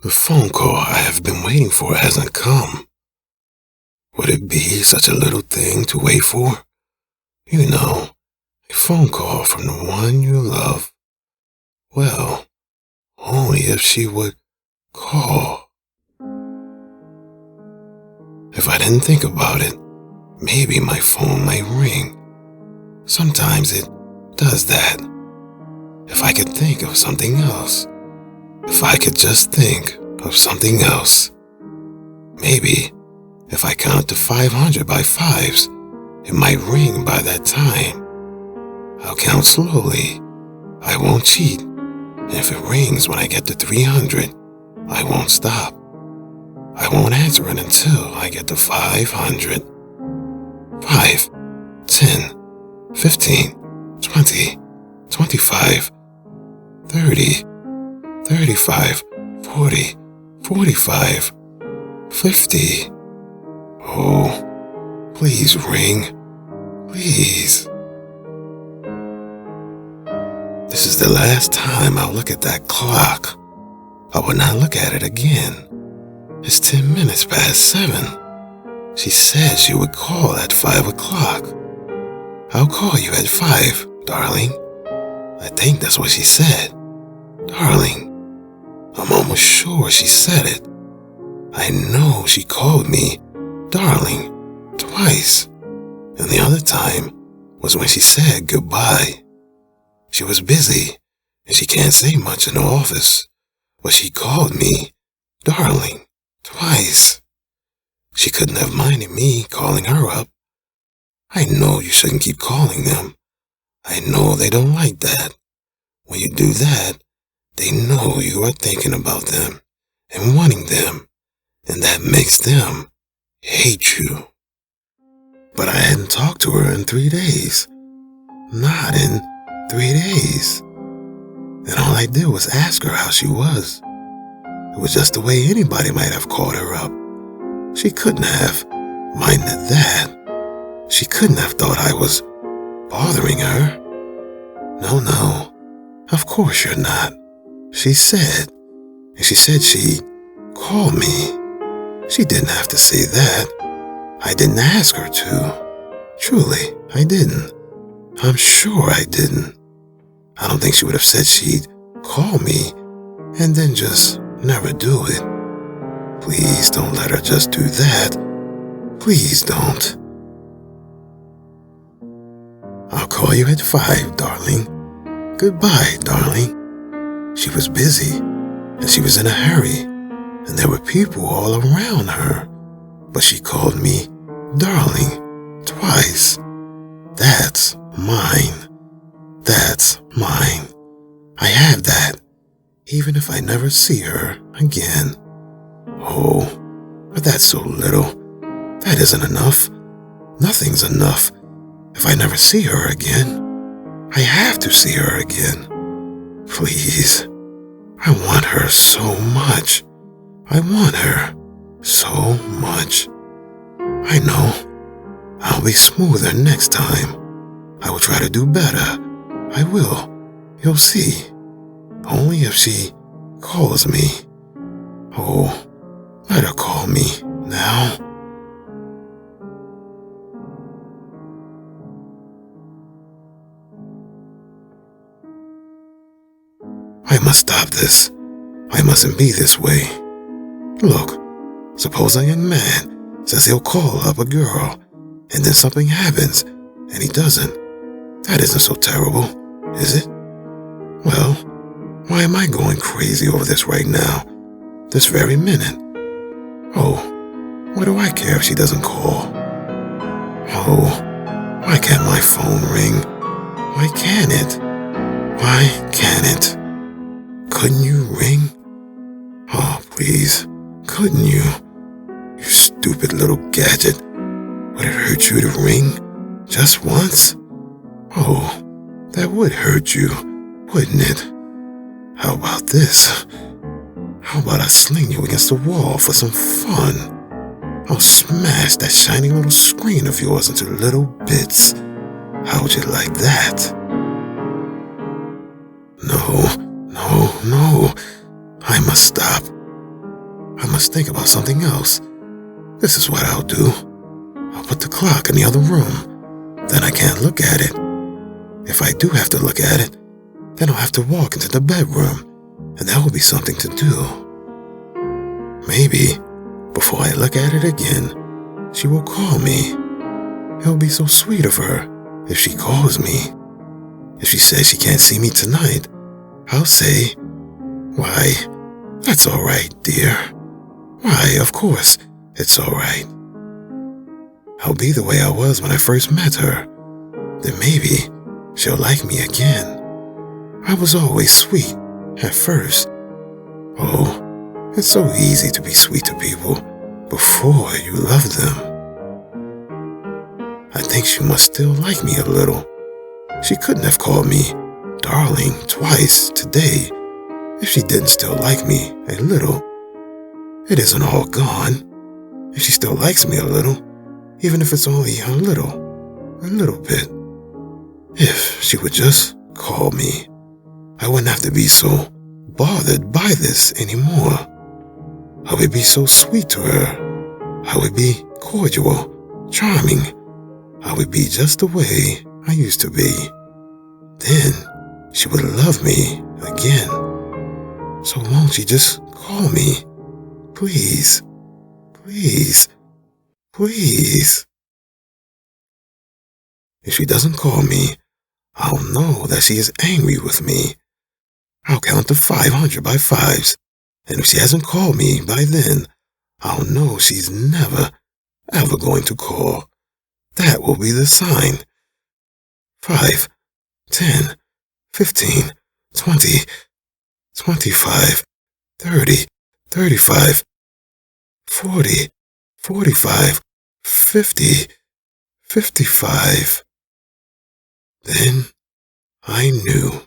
The phone call I have been waiting for hasn't come. Would it be such a little thing to wait for? You know, a phone call from the one you love. Well, only if she would call. If I didn't think about it, maybe my phone might ring. Sometimes it does that. If I could think of something else. If I could just think of something else. Maybe if I count to 500 by fives, it might ring by that time. I'll count slowly. I won't cheat. And if it rings when I get to 300, I won't stop. I won't answer it until I get to 500. 5, 10, 15, 20, 25, 30, 35, 40, 45, 50. Oh, please ring. Please. This is the last time I'll look at that clock. I will not look at it again. It's 10 minutes past 7. She said she would call at 5 o'clock. I'll call you at 5, darling. I think that's what she said. Darling. I'm almost sure she said it. I know she called me darling twice. And the other time was when she said goodbye. She was busy and she can't say much in the office, but she called me darling twice. She couldn't have minded me calling her up. I know you shouldn't keep calling them. I know they don't like that. When you do that, they know you are thinking about them and wanting them, and that makes them hate you. But I hadn't talked to her in 3 days. Not in 3 days. And all I did was ask her how she was. It was just the way anybody might have called her up. She couldn't have minded that. She couldn't have thought I was bothering her. No, of course you're not. She said, and she said she'd call me. She didn't have to say that. I didn't ask her to. Truly, I didn't. I'm sure I didn't. I don't think she would have said she'd call me and then just never do it. Please don't let her just do that. Please don't. I'll call you at 5, darling. Goodbye, darling. She was busy, and she was in a hurry, and there were people all around her, but she called me darling twice. That's mine. That's mine. I have that, even if I never see her again. Oh, but that's so little. That isn't enough. Nothing's enough. If I never see her again, I have to see her again. Please. I want her so much. I want her so much. I know. I'll be smoother next time. I will try to do better. I will. You'll see. Only if she calls me. Oh, let her call me now. I must stop this. I mustn't be this way. Look, suppose a young man says he'll call up a girl, and then something happens, and he doesn't. That isn't so terrible, is it? Well, why am I going crazy over this right now? This very minute? Oh, what do I care if she doesn't call? Oh, why can't my phone ring? Why can't it? Why can't it? Couldn't you ring? Oh, please, couldn't you? You stupid little gadget. Would it hurt you to ring? Just once? Oh, that would hurt you, wouldn't it? How about this? How about I sling you against the wall for some fun? I'll smash that shiny little screen of yours into little bits. How would you like that? No. I must stop. I must think about something else. This is what I'll do. I'll put the clock in the other room. Then I can't look at it. If I do have to look at it, then I'll have to walk into the bedroom, and that will be something to do. Maybe, before I look at it again, she will call me. It'll be so sweet of her if she calls me. If she says she can't see me tonight, I'll say, "Why, that's all right, dear. Why, of course, it's all right." I'll be the way I was when I first met her. Then maybe she'll like me again. I was always sweet at first. Oh, it's so easy to be sweet to people before you love them. I think she must still like me a little. She couldn't have called me darling twice today if she didn't still like me a little. It isn't all gone. If she still likes me a little, even if it's only a little bit. If she would just call me, I wouldn't have to be so bothered by this anymore. I would be so sweet to her. I would be cordial, charming. I would be just the way I used to be. Then she would love me again. So won't she just call me? Please, please, please. If she doesn't call me, I'll know that she is angry with me. I'll count to 500 by fives, and if she hasn't called me by then, I'll know she's never, ever going to call. That will be the sign. 5, 10, 15, 20, 25, 30, 35, 40, 45, 50, 55. Then I knew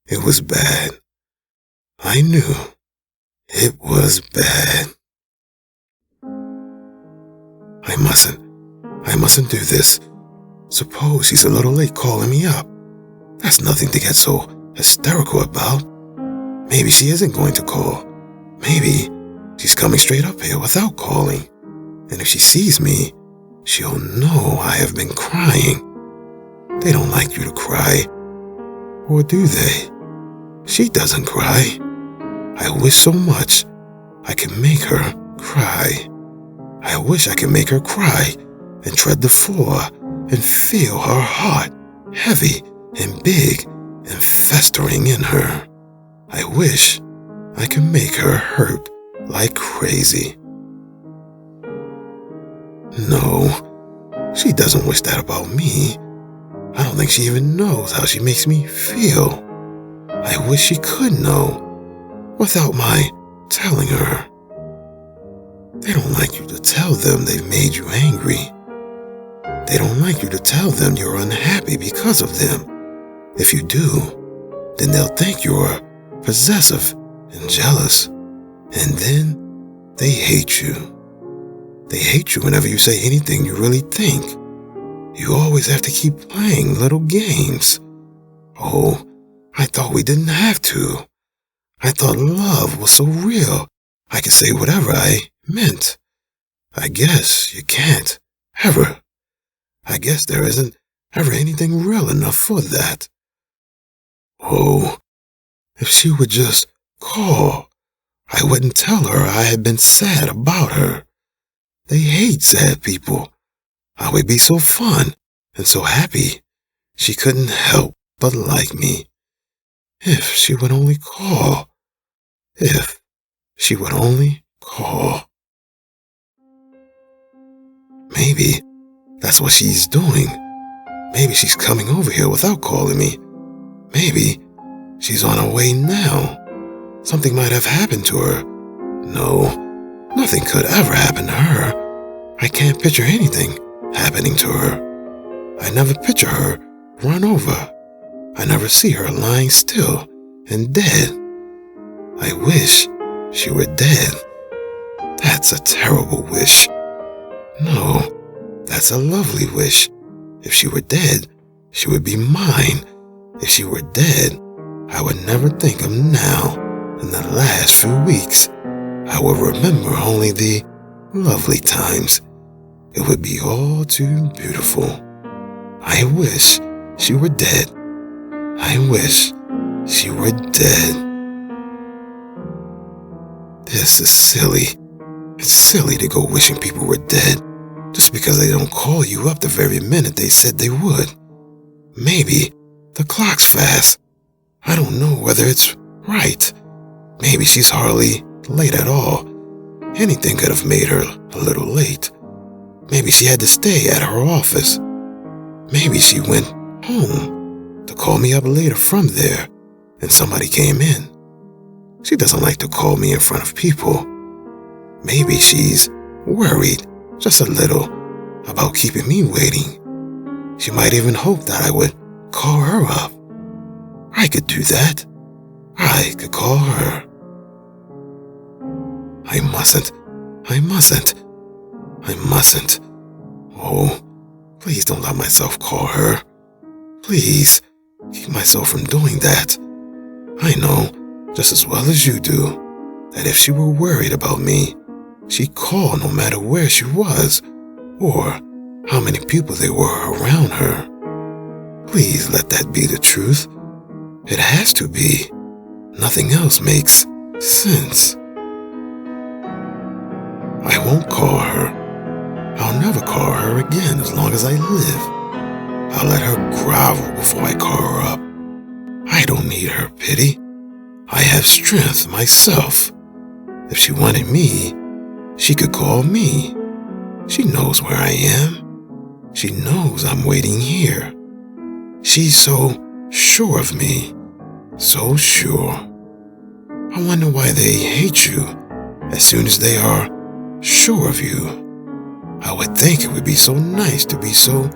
it was bad. I knew it was bad. I mustn't do this. Suppose she's a little late calling me up. That's nothing to get so hysterical about. Maybe she isn't going to call. Maybe she's coming straight up here without calling. And if she sees me, she'll know I have been crying. They don't like you to cry. Or do they? She doesn't cry. I wish so much I could make her cry. I wish I could make her cry and tread the floor and feel her heart heavy and big and festering in her. I wish I could make her hurt like crazy. No, she doesn't wish that about me. I don't think she even knows how she makes me feel. I wish she could know without my telling her. They don't like you to tell them they've made you angry. They don't like you to tell them you're unhappy because of them. If you do, then they'll think you're possessive and jealous. And then they hate you. They hate you whenever you say anything you really think. You always have to keep playing little games. Oh, I thought we didn't have to. I thought love was so real I could say whatever I meant. I guess you can't, ever. I guess there isn't ever anything real enough for that. Oh, if she would just call, I wouldn't tell her I had been sad about her. They hate sad people. I would be so fun and so happy. She couldn't help but like me. If she would only call. If she would only call. Maybe that's what she's doing. Maybe she's coming over here without calling me. Maybe she's on her way now. Something might have happened to her. No, nothing could ever happen to her. I can't picture anything happening to her. I never picture her run over. I never see her lying still and dead. I wish she were dead. That's a terrible wish. No, that's a lovely wish. If she were dead, she would be mine. If she were dead, I would never think of now in the last few weeks. I will remember only the lovely times. It would be all too beautiful. I wish she were dead. I wish she were dead. This is silly. It's silly to go wishing people were dead just because they don't call you up the very minute they said they would. Maybe the clock's fast. I don't know whether it's right. Maybe she's hardly late at all. Anything could have made her a little late. Maybe she had to stay at her office. Maybe she went home to call me up later from there, and somebody came in. She doesn't like to call me in front of people. Maybe she's worried, just a little, about keeping me waiting. She might even hope that I would call her up. I could do that. I could call her. I mustn't. Oh, please don't let myself call her. Please, keep myself from doing that. I know, just as well as you do, that if she were worried about me, she'd call no matter where she was, or how many people there were around her. Please let that be the truth. It has to be. Nothing else makes sense. I won't call her. I'll never call her again as long as I live. I'll let her grovel before I call her up. I don't need her pity. I have strength myself. If she wanted me, she could call me. She knows where I am. She knows I'm waiting here. She's so sure of me. So sure. I wonder why they hate you as soon as they are sure of you. I would think it would be so nice to be so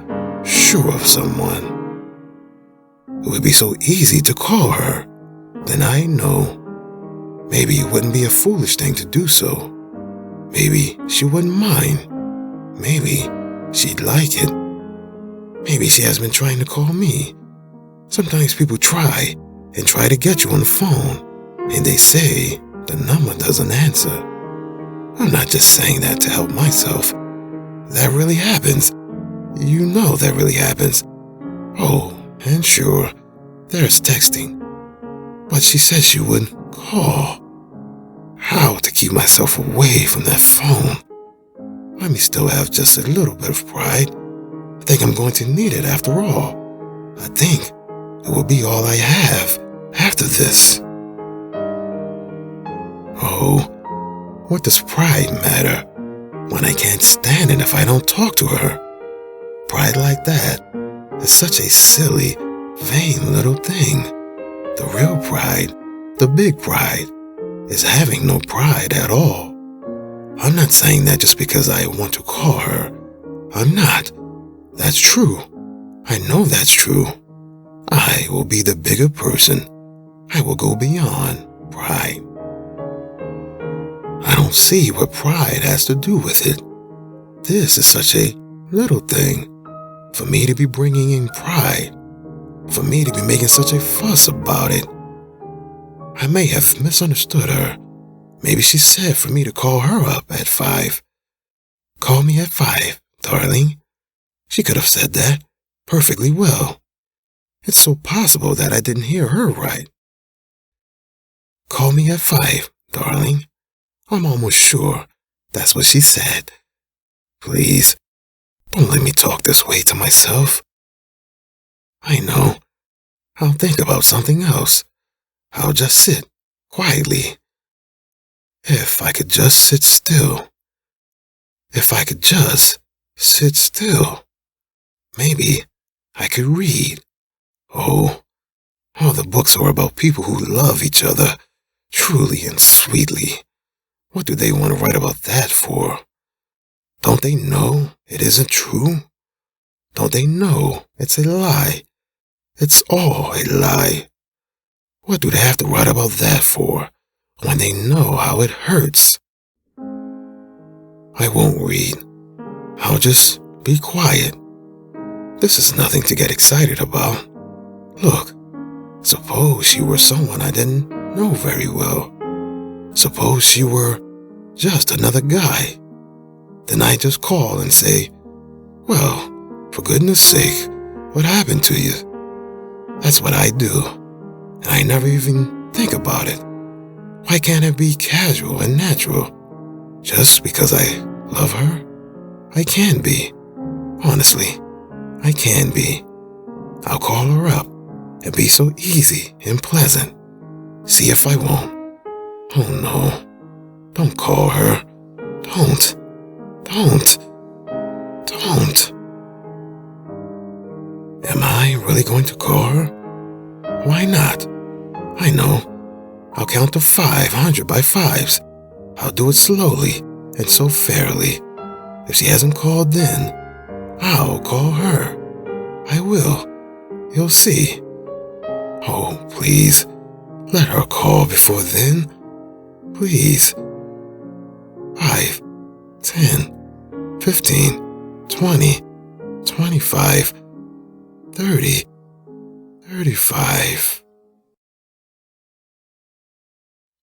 sure of someone. It would be so easy to call her. Then I know. Maybe it wouldn't be a foolish thing to do so. Maybe she wouldn't mind. Maybe she'd like it. Maybe she has been trying to call me. Sometimes people try to get you on the phone, and they say the number doesn't answer. I'm not just saying that to help myself. That really happens. You know that really happens. Oh, and sure, there's texting. But she said she would call. How to keep myself away from that phone? Let me still have just a little bit of pride. I think I'm going to need it after all. I think it will be all I have after this. Oh, what does pride matter when I can't stand it if I don't talk to her? Pride like that is such a silly, vain little thing. The real pride, the big pride, is having no pride at all. I'm not saying that just because I want to call her. I'm not. That's true. I know that's true. I will be the bigger person. I will go beyond pride. I don't see what pride has to do with it. This is such a little thing for me to be bringing in pride, for me to be making such a fuss about it. I may have misunderstood her. Maybe she said for me to call her up at 5. Call me at 5, darling. She could have said that perfectly well. It's so possible that I didn't hear her right. Call me at 5, darling. I'm almost sure that's what she said. Please, don't let me talk this way to myself. I know. I'll think about something else. I'll just sit quietly. If I could just sit still. If I could just sit still. Maybe I could read. Oh, all the books are about people who love each other truly and sweetly. What do they want to write about that for? Don't they know it isn't true? Don't they know it's a lie? It's all a lie. What do they have to write about that for when they know how it hurts? I won't read. I'll just be quiet. This is nothing to get excited about. Look, suppose she were someone I didn't know very well. Suppose she were just another guy. Then I just call and say, well, for goodness sake, what happened to you? That's what I do, and I never even think about it. Why can't it be casual and natural? Just because I love her? I can be. Honestly, I can be. I'll call her up and be so easy and pleasant. See if I won't. Oh no. Don't call her. Don't. Am I really going to call her? Why not? I know. I'll count to 500 by fives. I'll do it slowly and so fairly. If she hasn't called then, I'll call her. I will. You'll see. Oh, please, let her call before then. Please. 5, 10, 15, 20, 25, 30, 35.